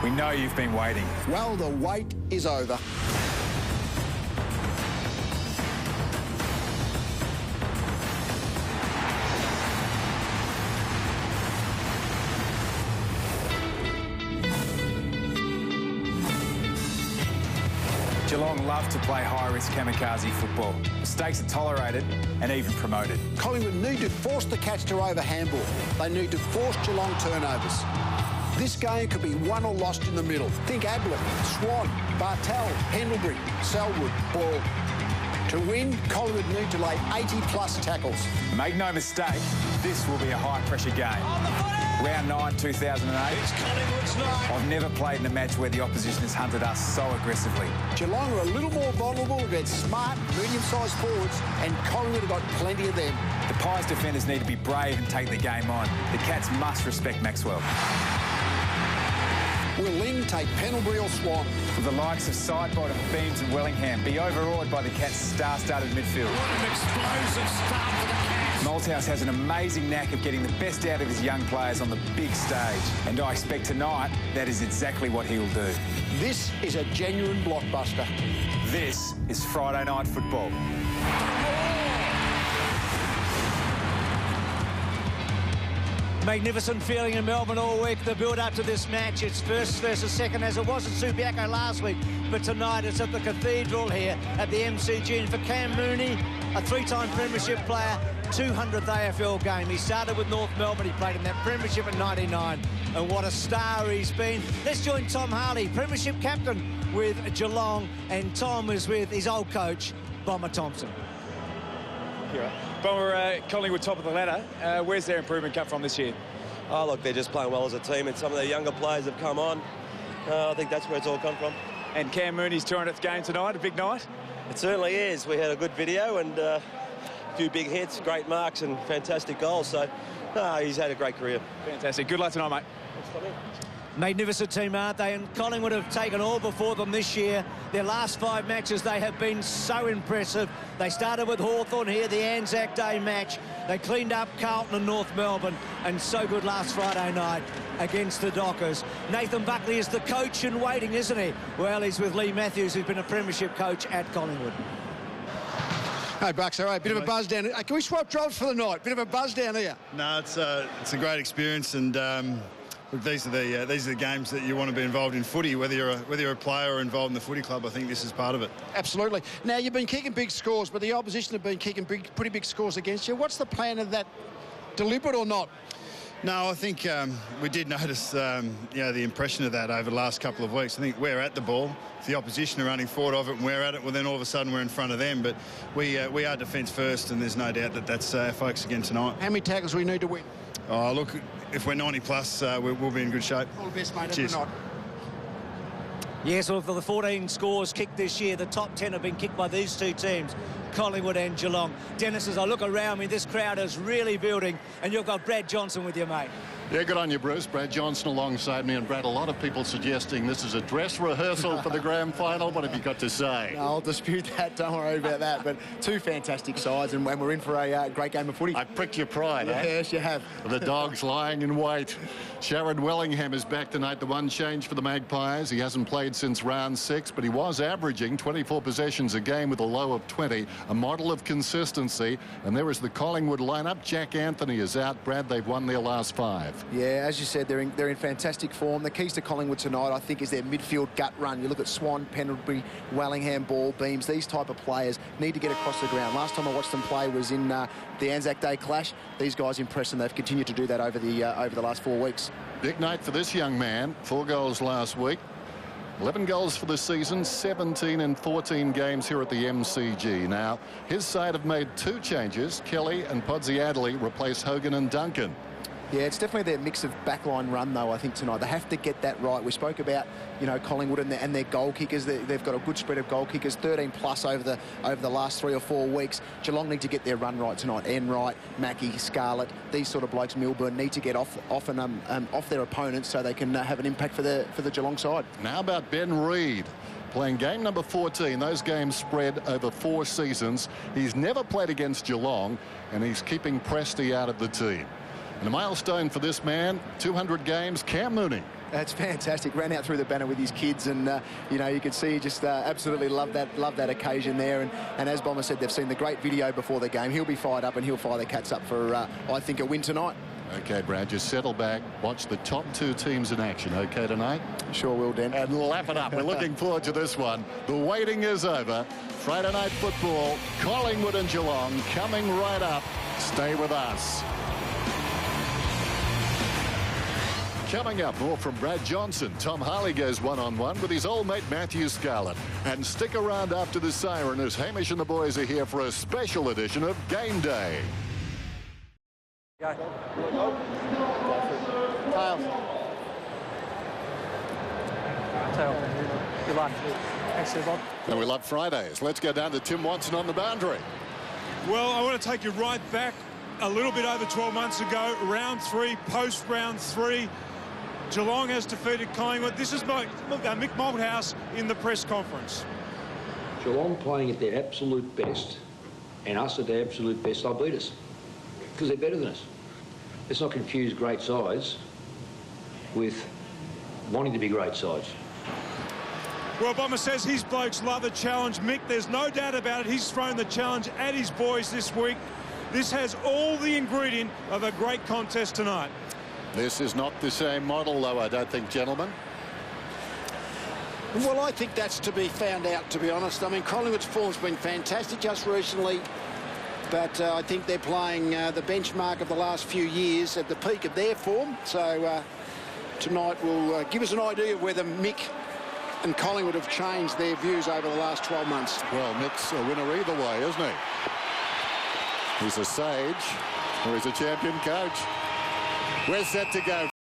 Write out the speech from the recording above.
We know you've been waiting. Well, the wait is over. Geelong love to play high-risk kamikaze football. Mistakes are tolerated and even promoted. Collingwood need to force the Cats to over handball. They need to force Geelong turnovers. This game could be won or lost in the middle. Think Ablett, Swan, Bartel, Pendlebury, Selwood, Ball. To win, Collingwood need to lay 80-plus tackles. Make no mistake, this will be a high-pressure game. Round 9, 2008. It's Collingwood's night. I've never played in a match where the opposition has hunted us so aggressively. Geelong are a little more vulnerable against smart, medium-sized forwards, and Collingwood have got plenty of them. The Pies defenders need to be brave and take the game on. The Cats must respect Maxwell. Will Ling take Pendlebury or Swan? Will the likes of Sidebottom, Beams and Wellingham be overawed by the Cats' star-studded midfield? What an explosive start for the Cats. Malthouse has an amazing knack of getting the best out of his young players on the big stage. And I expect tonight that is exactly what he will do. This is a genuine blockbuster. This is Friday night football. Magnificent feeling in Melbourne all week, the build-up to this match. It's first versus second, as it was at Subiaco last week. But tonight it's at the Cathedral here at the MCG. And for Cam Mooney, a three-time premiership player, 200th AFL game. He started with North Melbourne. He played in that premiership in '99. And what a star he's been. Let's join Tom Harley, premiership captain with Geelong. And Tom is with his old coach, Bomber Thompson. Bomber, Collingwood top of the ladder. Where's their improvement come from this year? Oh, look, they're just playing well as a team, and some of their younger players have come on. I think that's where it's all come from. And Cam Mooney's 200th game tonight, a big night? It certainly is. We had a good video and a few big hits, great marks and fantastic goals. So he's had a great career. Fantastic. Good luck tonight, mate. Thanks, Tommy. Magnificent team, aren't they? And Collingwood have taken all before them this year. Their last 5 matches, they have been so impressive. They started with Hawthorn here, the Anzac Day match. They cleaned up Carlton and North Melbourne, and so good last Friday night against the Dockers. Nathan Buckley is the coach in waiting, isn't he? Well, he's with Lee Matthews, who's been a premiership coach at Collingwood. Hey, Bucks, all right, bit of a buzz down here. Can we swap jobs for the night? Bit of a buzz down here. No, it's a great experience, and look, these are the games that you want to be involved in footy, whether you're a player or involved in the footy club. I think this is part of it. Absolutely. Now, you've been kicking big scores, but the opposition have been kicking pretty big scores against you. What's the plan of that, deliberate or not? No, I think we did notice the impression of that over the last couple of weeks. I think we're at the ball. If the opposition are running forward of it and we're at it, well, then all of a sudden we're in front of them. But we are defence first, and there's no doubt that that's our focus again tonight. How many tackles do we need to win? Oh, look, if we're 90 plus, we'll be in good shape. All the best, mate. Cheers. Yes, well, for the 14 scores kicked this year, the top 10 have been kicked by these two teams, Collingwood and Geelong. Dennis, as I look around me, this crowd is really building, and you've got Brad Johnson with you, mate. Yeah, good on you, Bruce. Brad Johnson alongside me. And Brad, a lot of people suggesting this is a dress rehearsal for the grand final. What have you got to say? No, I'll dispute that. Don't worry about that. But two fantastic sides, and we're in for a great game of footy. I pricked your pride, eh? Yes, you have. The Dogs lying in wait. Sharon Wellingham is back tonight. The one change for the Magpies. He hasn't played since round 6, but he was averaging 24 possessions a game with a low of 20. A model of consistency. And there is the Collingwood lineup. Jack Anthony is out. Brad, they've won their last 5. Yeah, as you said, they're in fantastic form. The keys to Collingwood tonight, I think, is their midfield gut run. You look at Swan, Pendlebury, Wellingham, Ball, Beams. These type of players need to get across the ground. Last time I watched them play was in the Anzac Day clash. These guys impress, and they've continued to do that over the last 4 weeks. Big night for this young man. 4 goals last week. 11 goals for the season, 17 in 14 games here at the MCG. Now, his side have made 2 changes. Kelly and Podsiadly replace Hogan and Duncan. Yeah, it's definitely their mix of backline run, though, I think, tonight. They have to get that right. We spoke about, Collingwood and their goal kickers. They've got a good spread of goal kickers, 13 plus over the last 3 or 4 weeks. Geelong need to get their run right tonight. Enright, Mackie, Scarlett, these sort of blokes, Milburn, need to get off their opponents so they can have an impact for the Geelong side. Now about Ben Reid. Playing game number 14. Those games spread over 4 seasons. He's never played against Geelong, and he's keeping Presty out of the team. And a milestone for this man, 200 games, Cam Mooney. That's fantastic. Ran out through the banner with his kids, and you know, you could see he just absolutely loved that occasion there. And as Bomber said, they've seen the great video before the game. He'll be fired up, and he'll fire the Cats up for I think a win tonight. Okay, Brad, just settle back, watch the top two teams in action, okay, tonight? Sure will, Dan. And lap it up. We're looking forward to this one. The waiting is over. Friday night football, Collingwood and Geelong coming right up. Stay with us. Coming up, more from Brad Johnson. Tom Harley goes one-on-one with his old mate Matthew Scarlett. And stick around after the siren as Hamish and the boys are here for a special edition of Game Day. Go. Tails. Good luck. Thanks, Bob. And we love Fridays. Let's go down to Tim Watson on the boundary. Well, I want to take you right back a little bit over 12 months ago. Round 3, post round 3. Geelong has defeated Collingwood. This is Mick Malthouse in the press conference. Geelong playing at their absolute best and us at their absolute best, they'll beat us because they're better than us. Let's not confuse great sides with wanting to be great sides. Well, Bomber says his blokes love a challenge. Mick, there's no doubt about it. He's thrown the challenge at his boys this week. This has all the ingredient of a great contest tonight. This is not the same model, though, I don't think, gentlemen. Well, I think that's to be found out, to be honest. I mean, Collingwood's form's been fantastic just recently, but I think they're playing the benchmark of the last few years at the peak of their form. So tonight will give us an idea of whether Mick and Collingwood have changed their views over the last 12 months. Well, Mick's a winner either way, isn't he? He's a sage or he's a champion coach. We're set to go.